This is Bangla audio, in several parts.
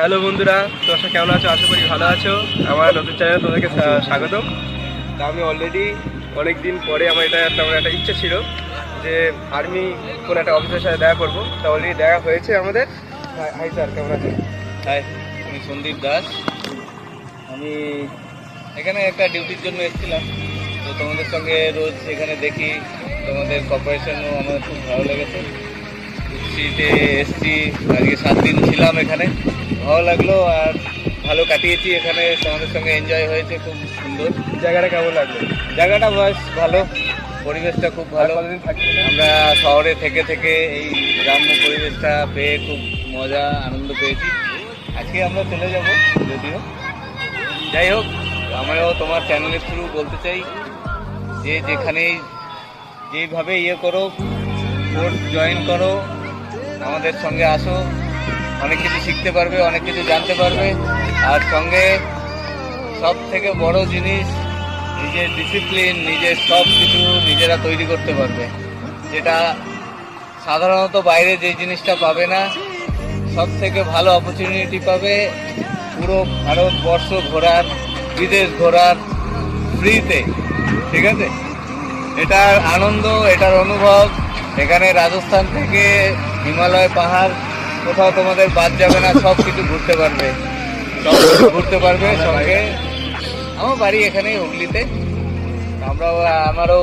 হ্যালো বন্ধুরা, তোমরা কেমন আছো? আশা করি ভালো আছো। আমার নতুন চ্যানেলে তোমাদেরকে স্বাগতম। তা আমি অলরেডি অনেক দিন পরে আমার তেমন একটা ইচ্ছা ছিল যে আর্মি কোনো একটা অফিসের সাথে দেখা করবো। তা অলরেডি দেখা হয়েছে আমাদের। হাই স্যার, কেমন আছেন? হাই, আমি সন্দীপ দাস। আমি এখানে একটা ডিউটির জন্য এসেছিলাম। তো তোমাদের সঙ্গে রোজ এখানে দেখি, তোমাদের কর্পোরেশনও আমার খুব ভালো লেগেছে। ছুটিতে এসছি, আজকে 7 দিন ছিলাম এখানে, ভালো লাগলো আর ভালো কাটিয়েছি এখানে। তোমাদের সঙ্গে এনজয় হয়েছে, খুব সুন্দর। জায়গাটা কেমন লাগলো? জায়গাটা বেশ ভালো, পরিবেশটা খুব ভালো। কতদিন থাকছি? আমরা শহরে থেকে থেকে এই গ্রাম্য পরিবেশটা পেয়ে খুব মজা আনন্দ পেয়েছি। আজকে আমরা চলে যাব, যদিও যাই হোক, আমরাও তোমার চ্যানেলের থ্রু বলতে চাই যে যেখানেই যেইভাবে করো, কোর্স জয়েন করো, আমাদের সঙ্গে আসো, অনেক কিছু শিখতে পারবে, অনেক কিছু জানতে পারবে। আর সঙ্গে সব থেকে বড় জিনিস, নিজের ডিসিপ্লিন, নিজের সব কিছু নিজেরা তৈরি করতে পারবে, যেটা সাধারণত বাইরে যে জিনিসটা পাবে না। সব থেকে ভালো অপরচুনিটি পাবে পুরো ভারতবর্ষ ঘোরার, বিদেশ ঘোরার ফ্রিতে, ঠিক আছে? এটার আনন্দ, এটার অনুভব এখানে রাজস্থান থেকে হিমালয় পাহাড় কোথাও তোমাদের বাদ যাবে না, সব কিছু ঘুরতে পারবে, সব কিছু ঘুরতে পারবে। সঙ্গে আমার বাড়ি এখানেই হুগলিতে। আমারও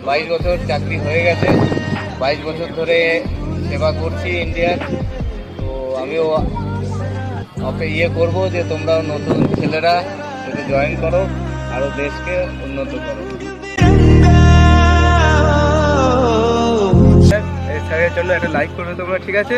22 বছর চাকরি হয়ে গেছে, 22 বছর ধরে সেবা করছি ইন্ডিয়ার। তো আমিও করবো যে তোমরাও নতুন ছেলেরা যদি জয়েন করো, আরও দেশকে উন্নত করো। স্যারের জন্য একটা লাইক করবে তোমরা, ঠিক আছে?